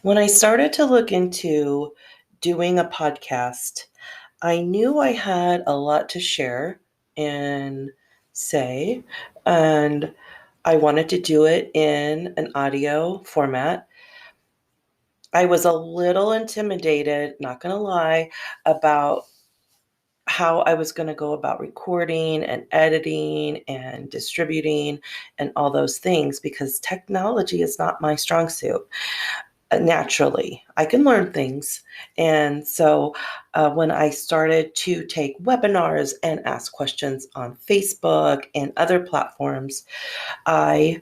When I started to look into doing a podcast, I knew I had a lot to share and say, and I wanted to do it in an audio format. I was a little intimidated, not going to lie, about how I was going to go about recording and editing and distributing and all those things because technology is not my strong suit. Naturally, I can learn things. And so when I started to take webinars and ask questions on Facebook and other platforms, I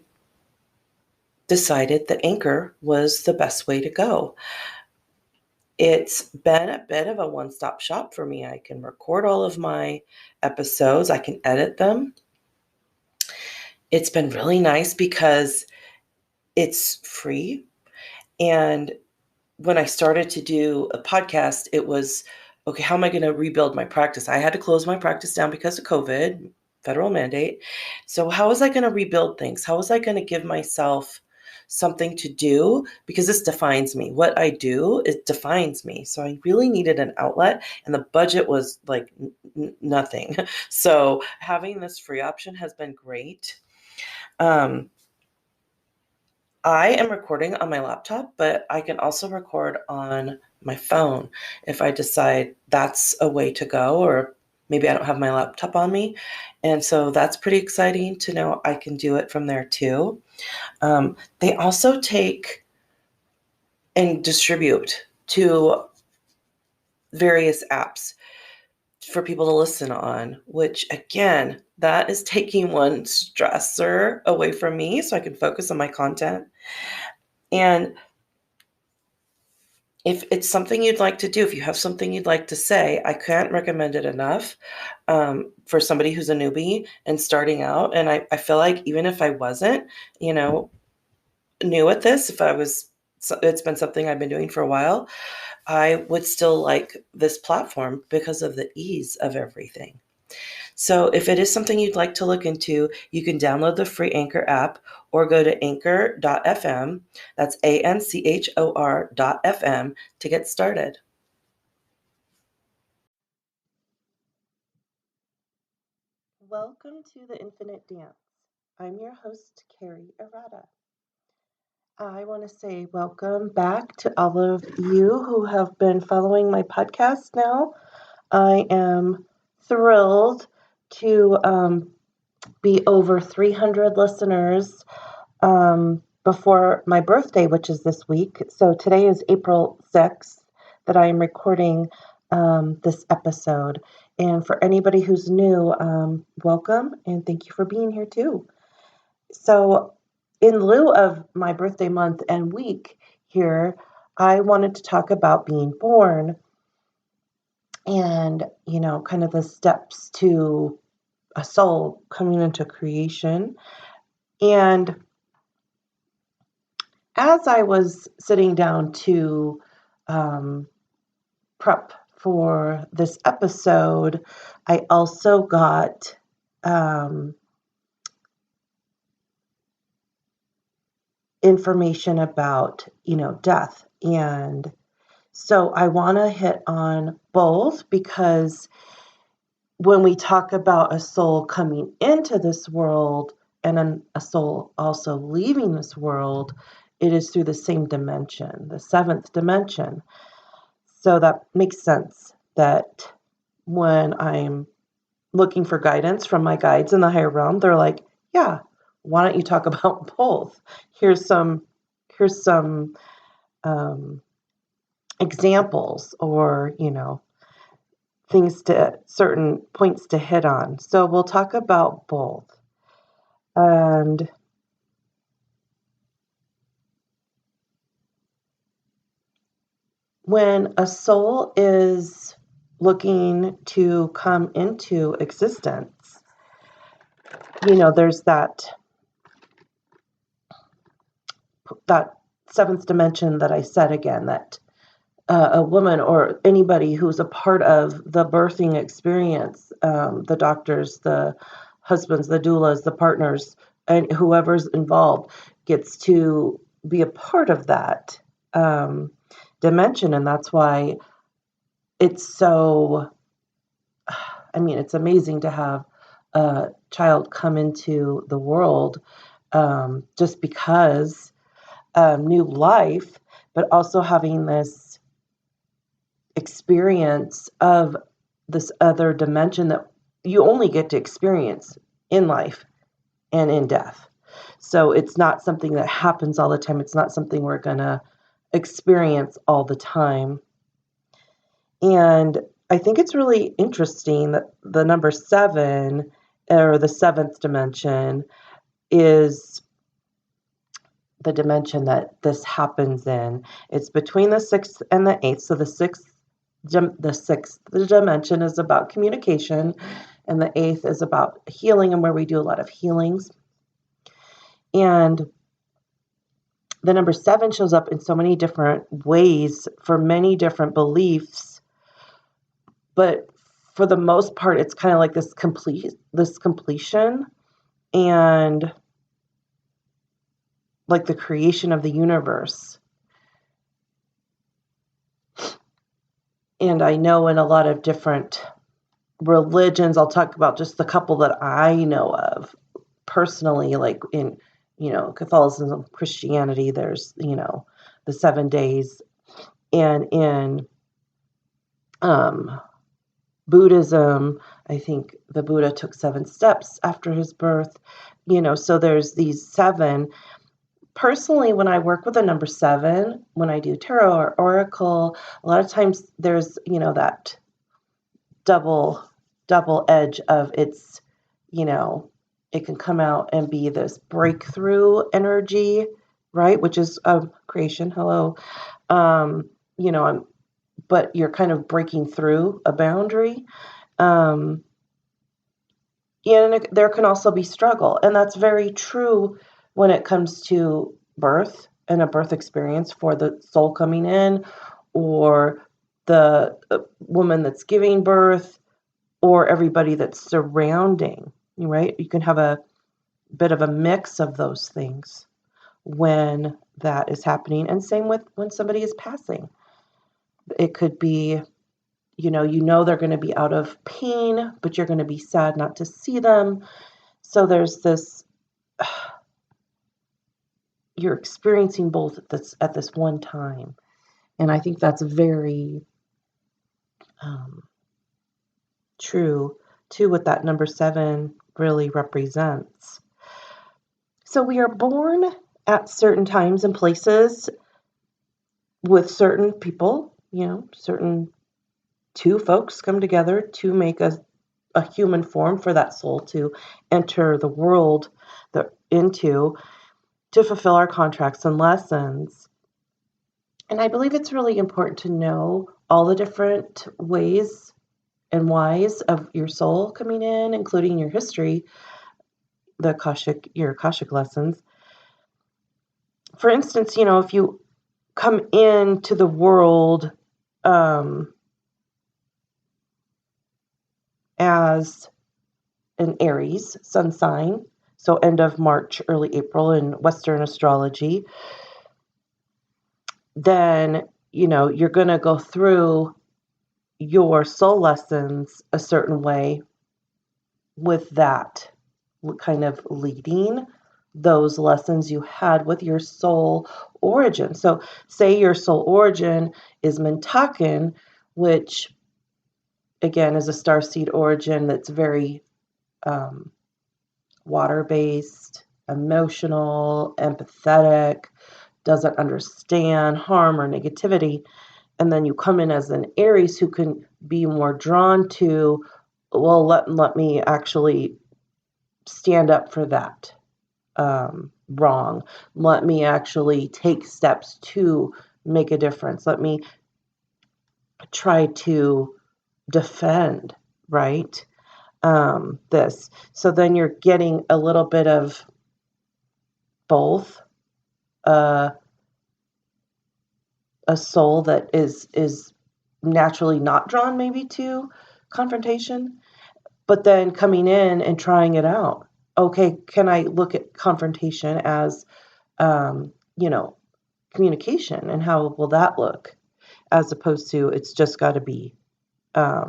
decided that Anchor was the best way to go. It's been a bit of a one-stop shop for me. I can record all of my episodes, I can edit them. It's been really nice because it's free. And when I started to do a podcast, it was, okay, how am I going to rebuild my practice? I had to close my practice down because of COVID, federal mandate. So how was I going to rebuild things? How was I going to give myself something to do? Because this defines me. What I do, it defines me. So I really needed an outlet, and the budget was like nothing. So having this free option has been great. I am recording on my laptop, but I can also record on my phone if I decide that's a way to go, or maybe I don't have my laptop on me. And so that's pretty exciting to know I can do it from there too. They also take and distribute to various apps for people to listen on, which again, that is taking one stressor away from me so I can focus on my content. And if it's something you'd like to do, if you have something you'd like to say, I can't recommend it enough for somebody who's a newbie and starting out. And I feel like even if I wasn't, new at this, it's been something I've been doing for a while, I would still like this platform because of the ease of everything. So if it is something you'd like to look into, you can download the free Anchor app or go to anchor.fm. That's ANCHOR.fm to get started. Welcome to the Infinite Dance. I'm your host, Carrie Arata. I want to say welcome back to all of you who have been following my podcast now. I am thrilled to be over 300 listeners before my birthday, which is this week. So today is April 6th that I am recording this episode. And for anybody who's new, welcome and thank you for being here too. So in lieu of my birthday month and week here, I wanted to talk about being born and, kind of the steps to a soul coming into creation. And as I was sitting down to prep for this episode, I also got information about, death. And so I want to hit on both because when we talk about a soul coming into this world and a soul also leaving this world, it is through the same dimension, the seventh dimension. So that makes sense that when I'm looking for guidance from my guides in the higher realm, they're like, yeah, why don't you talk about both? Here's some examples or, things certain points to hit on. So we'll talk about both. And when a soul is looking to come into existence, there's that seventh dimension that I said again, that a woman or anybody who's a part of the birthing experience, the doctors, the husbands, the doulas, the partners, and whoever's involved gets to be a part of that dimension. And that's why it's so, I mean, it's amazing to have a child come into the world, just because new life, but also having this experience of this other dimension that you only get to experience in life and in death. So it's not something that happens all the time. It's not something we're going to experience all the time. And I think it's really interesting that the number 7, or the 7th dimension, is the dimension that this happens in. It's between the 6th and the 8th. So the sixth dimension is about communication, and the 8th is about healing, and where we do a lot of healings. And the number 7 shows up in so many different ways for many different beliefs, but for the most part, it's kind of like this completion, and like the creation of the universe. And I know in a lot of different religions, I'll talk about just the couple that I know of personally, like in, Catholicism, Christianity, there's, the 7 days. And in Buddhism, I think the Buddha took 7 steps after his birth, so there's these 7. Personally, when I work with a number 7, when I do tarot or oracle, a lot of times there's, that double edge of it's, it can come out and be this breakthrough energy, right? Which is creation. Hello. But you're kind of breaking through a boundary. And there can also be struggle. And that's very true when it comes to birth and a birth experience for the soul coming in, or the woman that's giving birth, or everybody that's surrounding, right? You can have a bit of a mix of those things when that is happening. And same with when somebody is passing. It could be, they're going to be out of pain, but you're going to be sad not to see them. So there's this, you're experiencing both at this one time. And I think that's very true to what that number 7 really represents. So we are born at certain times and places with certain people, certain 2 folks come together to make a human form for that soul to enter the world into, to fulfill our contracts and lessons. And I believe it's really important to know all the different ways and whys of your soul coming in, including your history, your Akashic lessons. For instance, if you come into the world as an Aries sun sign, so end of March, early April in Western astrology, then, you're going to go through your soul lessons a certain way, with that kind of leading those lessons you had with your soul origin. So say your soul origin is Mintakan, which again is a starseed origin that's very water-based, emotional, empathetic, doesn't understand harm or negativity. And then you come in as an Aries who can be more drawn to, well, let me actually stand up for that wrong. Let me actually take steps to make a difference. Let me try to defend, right? This. So then you're getting a little bit of both. A soul that is naturally not drawn maybe to confrontation, but then coming in and trying it out. Okay, can I look at confrontation as, communication, and how will that look, as opposed to it's just got to be a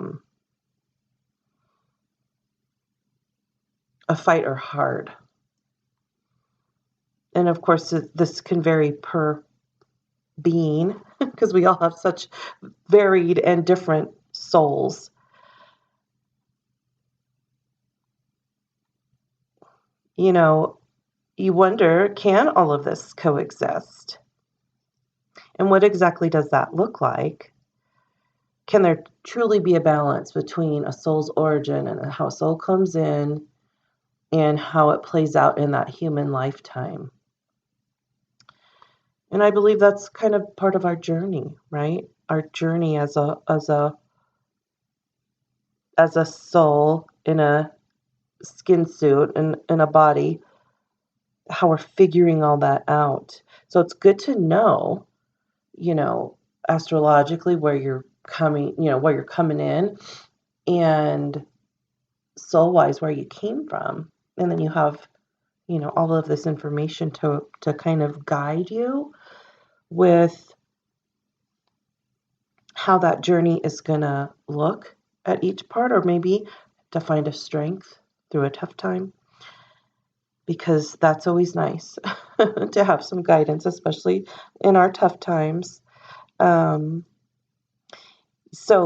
fight or hard. And of course, this can vary per being because we all have such varied and different souls. You know, you wonder, can all of this coexist? And what exactly does that look like? Can there truly be a balance between a soul's origin and how a soul comes in and how it plays out in that human lifetime? And I believe that's kind of part of our journey, right? Our journey as a soul in a skin suit and in a body, how we're figuring all that out. So it's good to know, astrologically where you're coming, where you're coming in, and soul-wise where you came from. And then you have, all of this information to kind of guide you with how that journey is going to look at each part, or maybe to find a strength through a tough time, because that's always nice to have some guidance, especially in our tough times. So,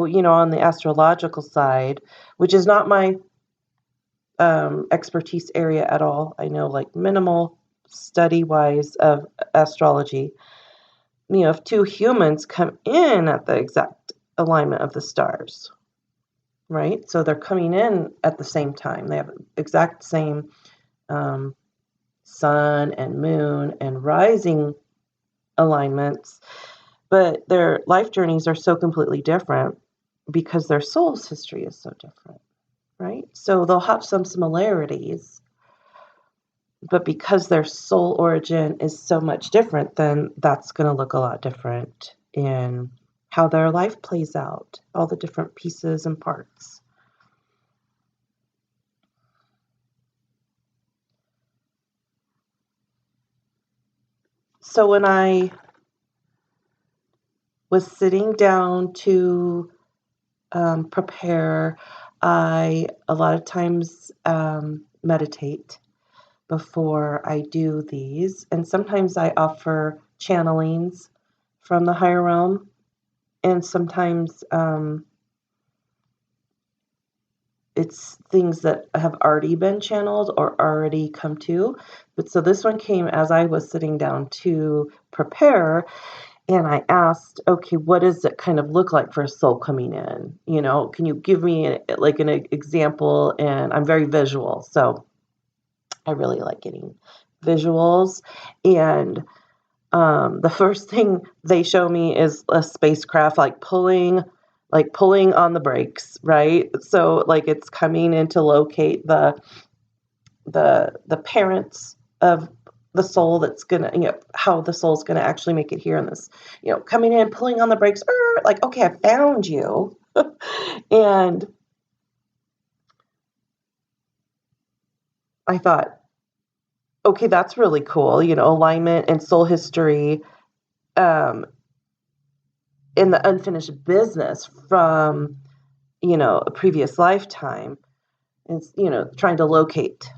on the astrological side, which is not my expertise area at all, I know like minimal study-wise of astrology. If two humans come in at the exact alignment of the stars, right? So they're coming in at the same time. They have exact same sun and moon and rising alignments, but their life journeys are so completely different because their soul's history is so different, right? So they'll have some similarities, but because their soul origin is so much different, then that's going to look a lot different in how their life plays out, all the different pieces and parts. So when I was sitting down to prepare, I a lot of times meditate before I do these, and sometimes I offer channelings from the higher realm, and sometimes it's things that have already been channeled or already come to. But so this one came as I was sitting down to prepare, and I asked, okay, what does it kind of look like for a soul coming in? Can you give me an example? And I'm very visual, so I really like getting visuals. And the first thing they show me is a spacecraft pulling on the brakes, right? So it's coming in to locate the parents of the soul that's gonna, how the soul's gonna actually make it here in this, coming in, pulling on the brakes, okay, I found you. And I thought, okay, that's really cool, alignment and soul history in the unfinished business from, a previous lifetime, and, trying to locate,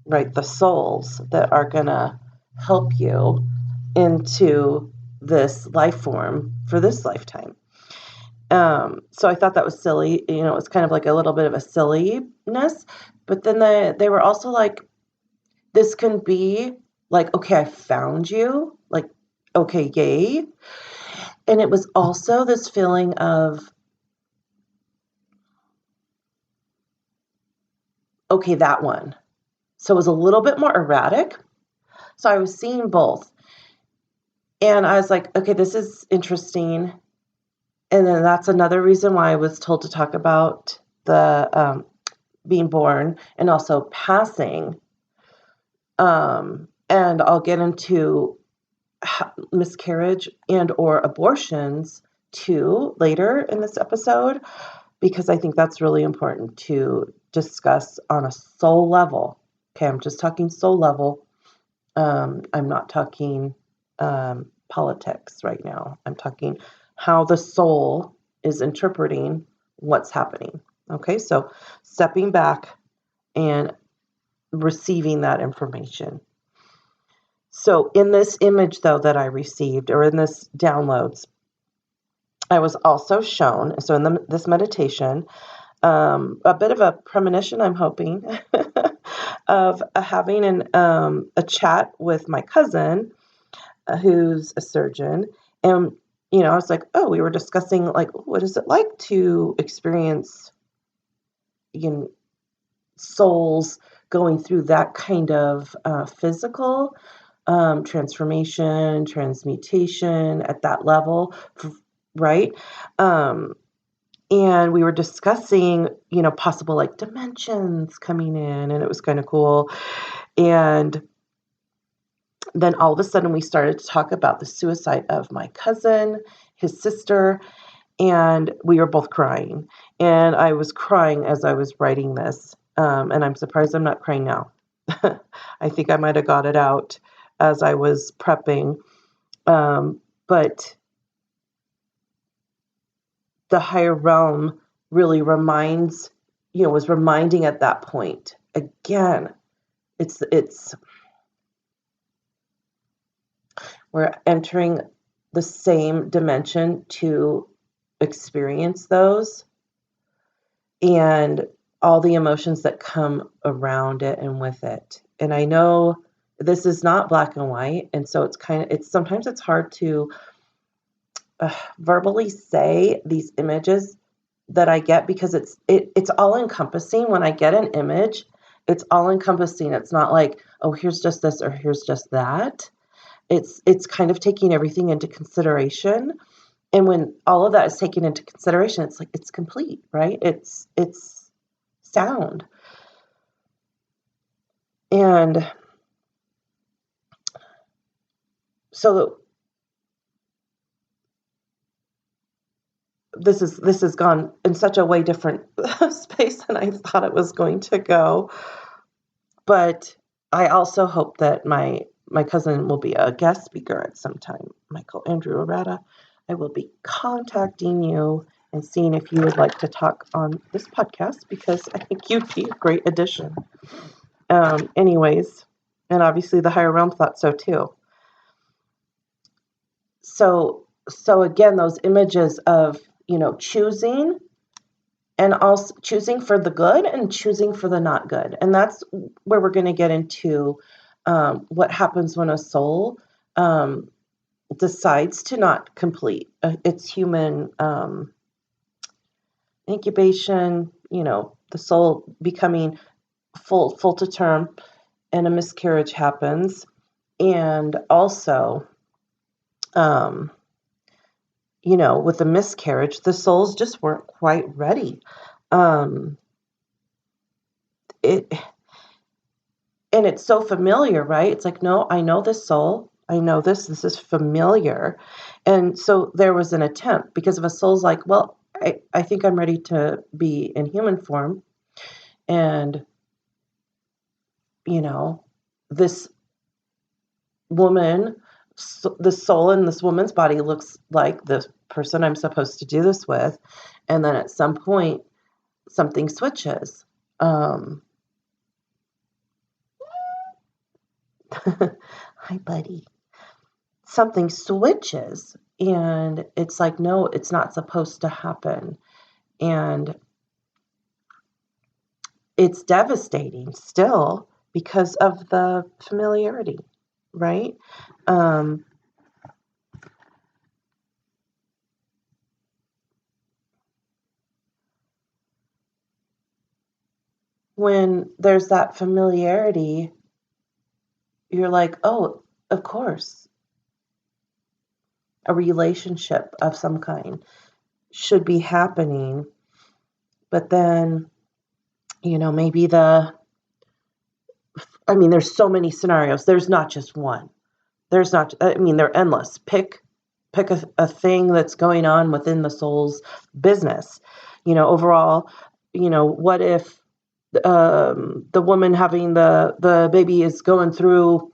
right, the souls that are going to help you into this life form for this lifetime. So I thought that was silly. It's kind of like a little bit of a silliness, but then they were also like, this can be like, okay, I found you, like, okay, yay. And it was also this feeling of, okay, that one. So it was a little bit more erratic. So I was seeing both. And I was like, okay, this is interesting. And then that's another reason why I was told to talk about the being born and also passing. And I'll get into miscarriage and or abortions too later in this episode, because I think that's really important to discuss on a soul level. Okay, I'm just talking soul level. I'm not talking politics right now. I'm talking how the soul is interpreting what's happening. Okay, so stepping back and receiving that information. So in this image, though, that I received, or in this downloads, I was also shown, so in this meditation, a bit of a premonition, I'm hoping, of having a chat with my cousin, who's a surgeon. And, I was like, oh, we were discussing, like, what is it like to experience, souls going through that kind of physical transformation, transmutation at that level, right? And we were discussing, possible like dimensions coming in, and it was kind of cool. And then all of a sudden we started to talk about the suicide of my cousin, his sister, and we were both crying. And I was crying as I was writing this. And I'm surprised I'm not crying now. I think I might have got it out as I was prepping. But the higher realm really was reminding at that point. Again, we're entering the same dimension to experience those and all the emotions that come around it and with it. And I know this is not black and white, and so sometimes it's hard to verbally say these images that I get, because it's all encompassing. When I get an image, it's all encompassing. It's not like, oh, here's just this or here's just that. It's kind of taking everything into consideration. And when all of that is taken into consideration, it's like it's complete, right? It's sound. And so this has gone in such a way different space than I thought it was going to go. But I also hope that my cousin will be a guest speaker at some time. Michael Andrew Arata, I will be contacting you and seeing if you would like to talk on this podcast, because I think you'd be a great addition. Anyways, and obviously the higher realm thought so too. So again, those images of, choosing, and also choosing for the good and choosing for the not good. And that's where we're going to get into what happens when a soul decides to not complete its human incubation, the soul becoming full to term, and a miscarriage happens. And also, with the miscarriage, the souls just weren't quite ready. And it's so familiar, right? It's like, no, I know this soul. I know this is familiar. And so there was an attempt, because if a soul's like, well, I think I'm ready to be in human form. And, this woman, the soul in this woman's body looks like the person I'm supposed to do this with. And then at some point, something switches. Hi, buddy. Something switches, and it's like, no, it's not supposed to happen. And it's devastating still because of the familiarity, right? When there's that familiarity, you're like, oh, of course, a relationship of some kind should be happening. But then, maybe there's so many scenarios. There's not just one. They're endless. Pick a thing that's going on within the soul's business. Overall, what if the woman having the baby is going through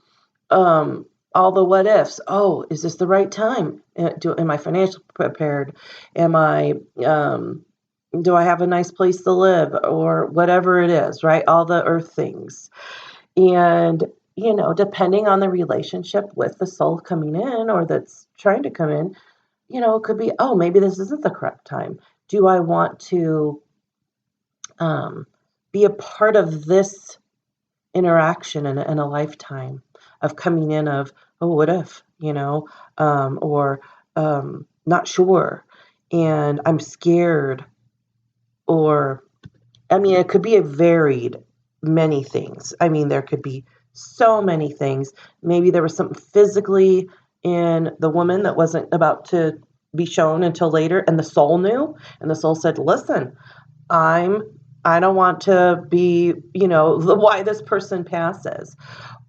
all the what ifs. Oh, is this the right time? Am I financially prepared? Am I, do I have a nice place to live or whatever it is, right? All the earth things. And, depending on the relationship with the soul coming in or that's trying to come in, it could be, oh, maybe this isn't the correct time. Do I want to be a part of this interaction in a lifetime of coming in of, oh, what if, or not sure, and I'm scared, or, I mean, it could be a varied many things. I mean, there could be so many things. Maybe there was something physically in the woman that wasn't about to be shown until later, and the soul knew, and the soul said, listen, I don't want to be, why this person passes.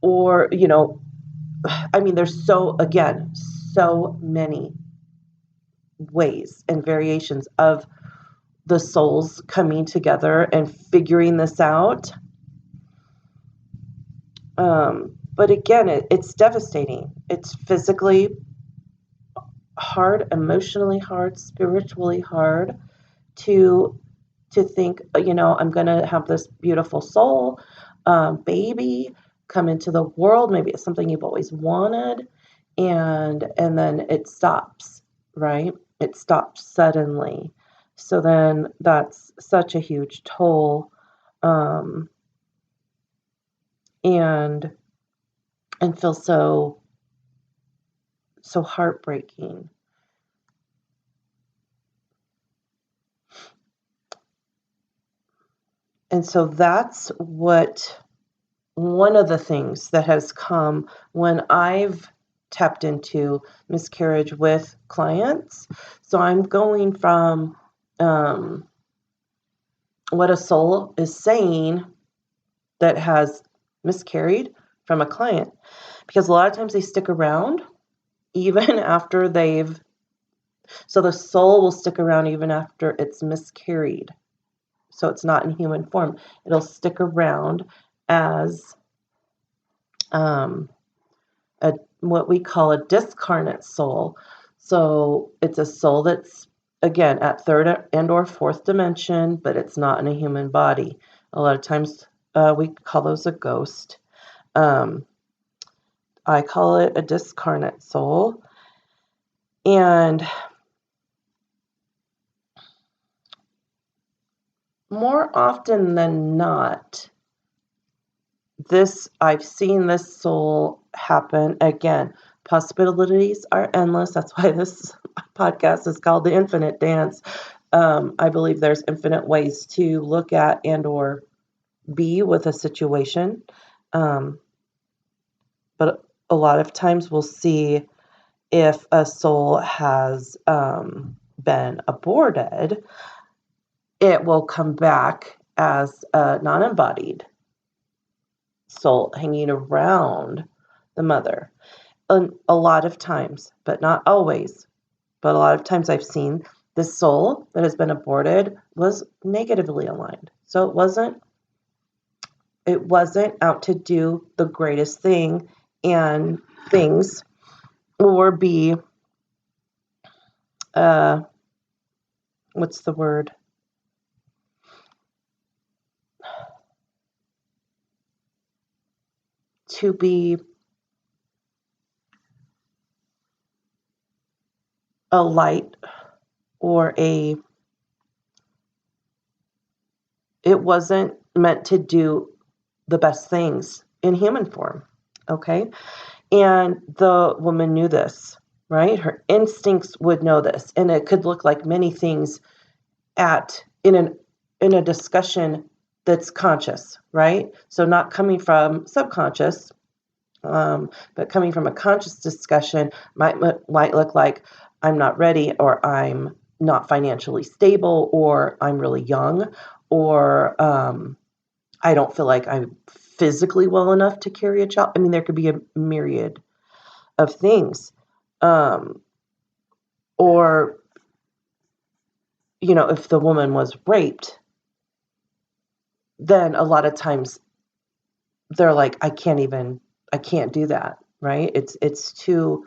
Or, I mean, there's so many ways and variations of the souls coming together and figuring this out. But again, it's devastating. It's physically hard, emotionally hard, spiritually hard to think, I'm going to have this beautiful soul baby come into the world. Maybe it's something you've always wanted, and then it stops, right? It stops suddenly. So then that's such a huge toll, and feels so heartbreaking. And so that's one of the things that has come when I've tapped into miscarriage with clients. So I'm going from what a soul is saying that has miscarried from a client, because a lot of times they stick around even after so the soul will stick around even after it's miscarried. So it's not in human form. It'll stick around as what we call a discarnate soul. So it's a soul that's, again, at third and or fourth dimension, but it's not in a human body. A lot of times we call those a ghost. I call it a discarnate soul. And more often than not, I've seen this soul happen. Again, possibilities are endless. That's why this podcast is called The Infinite Dance. I believe there's infinite ways to look at and or be with a situation. But a lot of times we'll see if a soul has been aborted, it will come back as a non-embodied soul hanging around the mother. And a lot of times, but not always, but a lot of times I've seen the soul that has been aborted was negatively aligned. So it wasn't out to do the greatest thing and things, or be what's the word? To be a light or it wasn't meant to do the best things in human form. Okay. And the woman knew this, right? Her instincts would know this. And it could look like many things in a discussion that's conscious, right? So not coming from subconscious, but coming from a conscious discussion might look like, I'm not ready, or I'm not financially stable, or I'm really young, or I don't feel like I'm physically well enough to carry a child. I mean, there could be a myriad of things. Or, if the woman was raped, then a lot of times they're like, I can't do that. right? It's too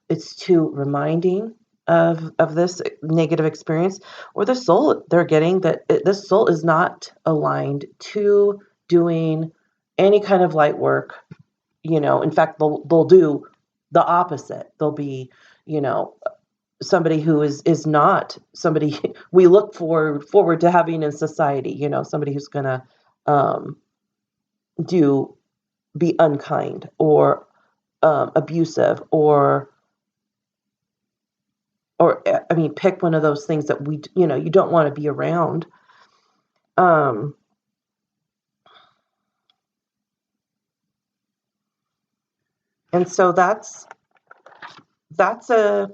reminding of this negative experience, or the soul, they're getting that this soul is not aligned to doing any kind of light work. In fact, they'll do the opposite. They'll be, somebody who is not somebody we look forward to having in society. Somebody who's gonna um, do be unkind or abusive or I mean, pick one of those things that you don't want to be around. Um, and so that's a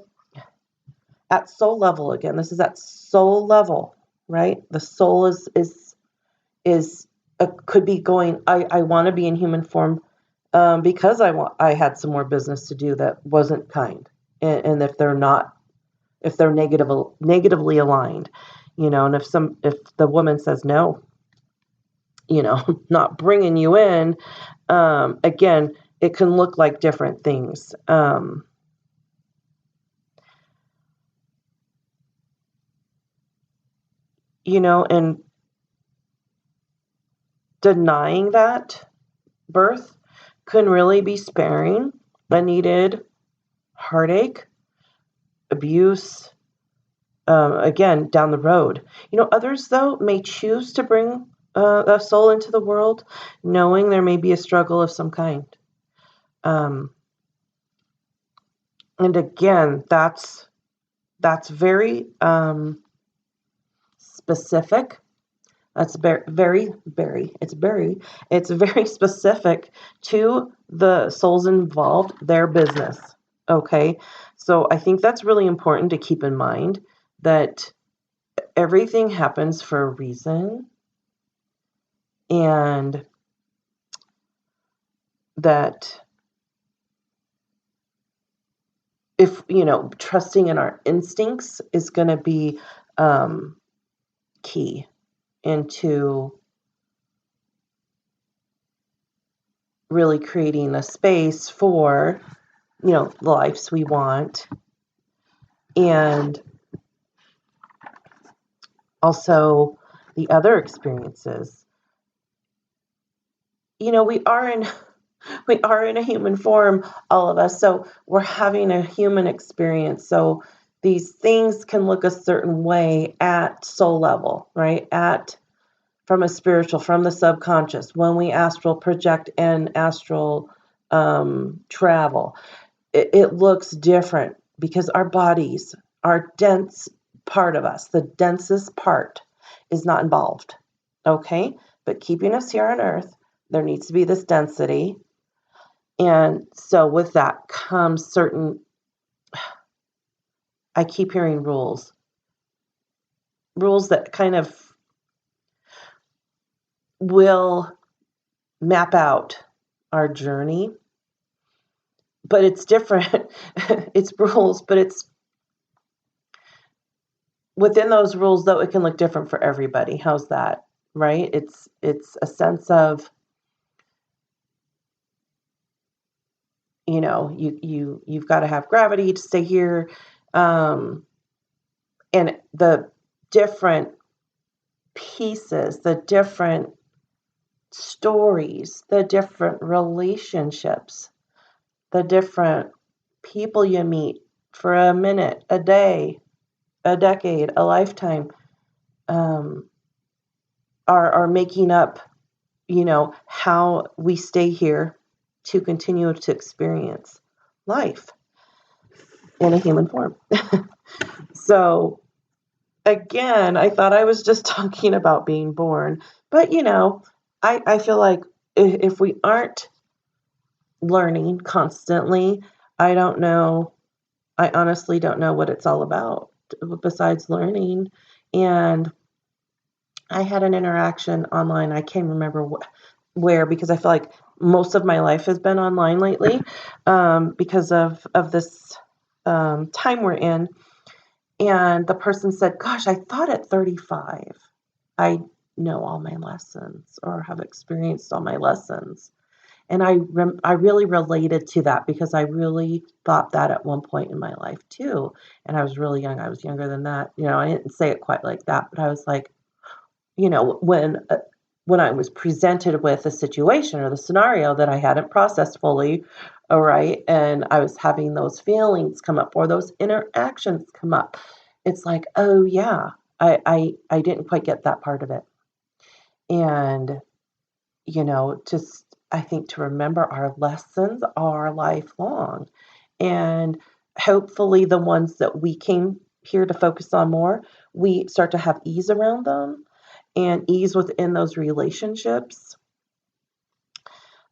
at soul level again. This is at soul level, right? The soul is could be going. I want to be in human form because I had some more business to do that wasn't kind, and if they're negatively aligned, and if the woman says no, not bringing you in, again, it can look like different things. And denying that birth can really be sparing a needed heartache, abuse, again, down the road. Others, though, may choose to bring a soul into the world, knowing there may be a struggle of some kind. And again, that's very specific. That's it's very specific to the souls involved, their business. Okay. So I think that's really important to keep in mind, that everything happens for a reason, and that if, trusting in our instincts is going to be key into really creating a space for, the lives we want. And also the other experiences. We are in a human form, all of us. So we're having a human experience. So these things can look a certain way at soul level, right? From a spiritual, from the subconscious, when we astral project and astral travel, it looks different because our bodies, our dense part of us, the densest part, is not involved. Okay? But keeping us here on Earth, there needs to be this density. And so with that comes certain, I keep hearing rules that kind of will map out our journey. But it's different. It's rules, but it's within those rules, though, it can look different for everybody. How's that? Right? It's a sense of, you've got to have gravity to stay here. And the different pieces, the different stories, the different relationships, the different people you meet for a minute, a day, a decade, a lifetime, are making up, how we stay here to continue to experience life in a human form. So again, I thought I was just talking about being born, but I feel like if we aren't learning constantly, I honestly don't know what it's all about besides learning. And I had an interaction online. I can't remember where, because I feel like most of my life has been online lately, because of this time we're in. And the person said, "Gosh, I thought at 35, I know all my lessons or have experienced all my lessons." And I really related to that because I really thought that at one point in my life too. And I was really young. I was younger than that. I didn't say it quite like that, but I was like, when I was presented with a situation or the scenario that I hadn't processed fully, all right, and I was having those feelings come up or those interactions come up, it's like, oh yeah, I didn't quite get that part of it. And, just I think to remember our lessons are lifelong. And hopefully the ones that we came here to focus on more, we start to have ease around them and ease within those relationships.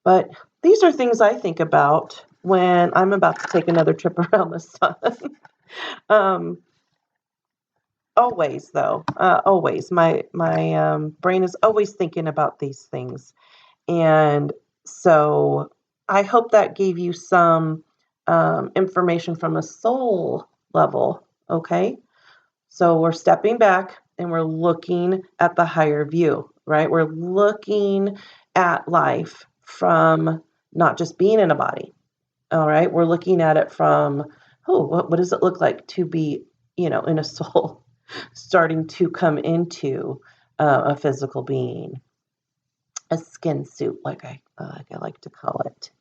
But these are things I think about when I'm about to take another trip around the sun. um, Always, though, always. My brain is always thinking about these things. And so I hope that gave you some information from a soul level, okay? So we're stepping back and we're looking at the higher view, right? We're looking at life from not just being in a body, all right? We're looking at it from, what does it look like to be, in a soul starting to come into a physical being, a skin suit, like I like to call it.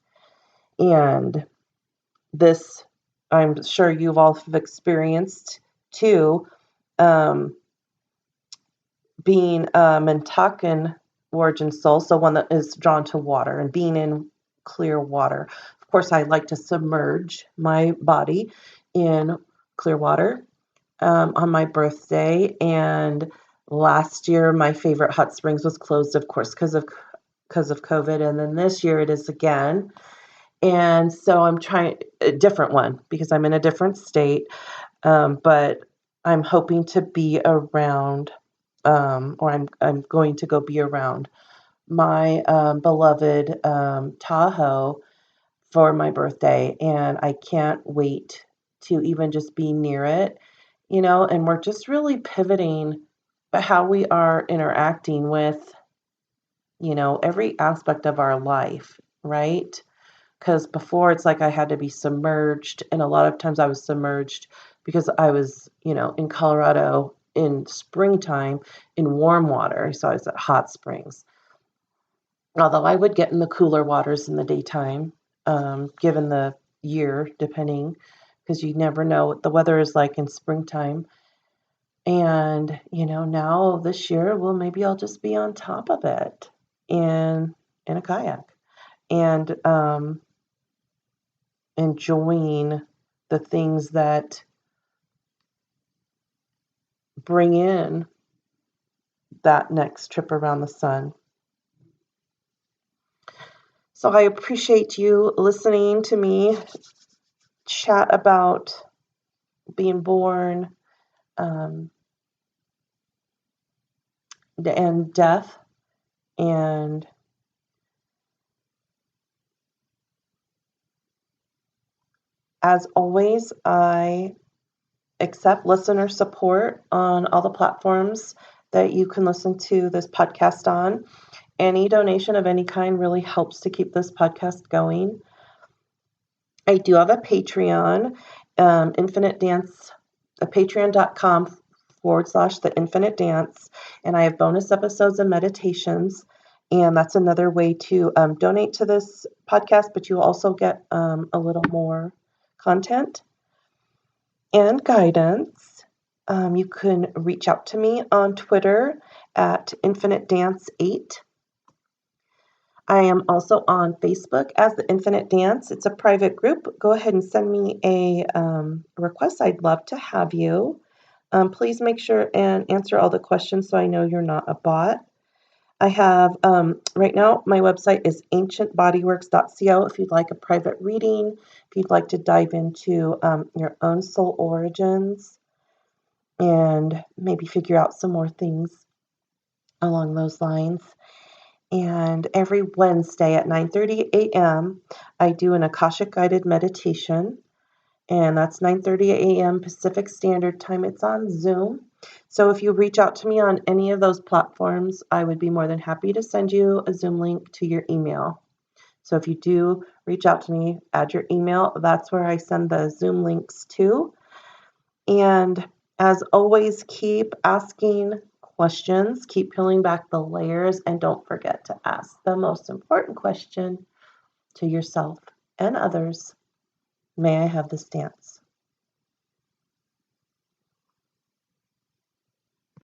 And this, I'm sure you've all experienced too, being a Mintakan origin soul, so one that is drawn to water and being in clear water. Of course, I like to submerge my body in clear water on my birthday. And last year, my favorite hot springs was closed, of course, because of COVID. And then this year it is again. And so I'm trying a different one because I'm in a different state. But I'm hoping to be around, or I'm going to go be around my beloved Tahoe for my birthday, and I can't wait to even just be near it, and we're just really pivoting how we are interacting with, every aspect of our life, right? Because before it's like I had to be submerged, and a lot of times I was submerged because I was, in Colorado in springtime in warm water. So I was at hot springs. Although I would get in the cooler waters in the daytime, given the year, depending, because you never know what the weather is like in springtime. And, now this year, well, maybe I'll just be on top of it in a kayak. And enjoying the things that bring in that next trip around the sun. So I appreciate you listening to me chat about being born and death. And as always, I accept listener support on all the platforms that you can listen to this podcast on. Any donation of any kind really helps to keep this podcast going. I do have a Patreon, Infinite Dance, patreon.com/The Infinite Dance, and I have bonus episodes and meditations. And that's another way to donate to this podcast, but you also get a little more content and guidance. You can reach out to me on Twitter at Infinite Dance 8. I am also on Facebook as The Infinite Dance. It's a private group. Go ahead and send me a request. I'd love to have you. Please make sure and answer all the questions so I know you're not a bot. I have, right now, my website is ancientbodyworks.co if you'd like a private reading, if you'd like to dive into your own soul origins and maybe figure out some more things along those lines. And every Wednesday at 9:30 a.m., I do an Akashic guided meditation. And that's 9:30 a.m. Pacific Standard Time. It's on Zoom. So if you reach out to me on any of those platforms, I would be more than happy to send you a Zoom link to your email. So if you do reach out to me, add your email. That's where I send the Zoom links to. And as always, keep asking questions, keep peeling back the layers, and don't forget to ask the most important question to yourself and others. May I have this dance?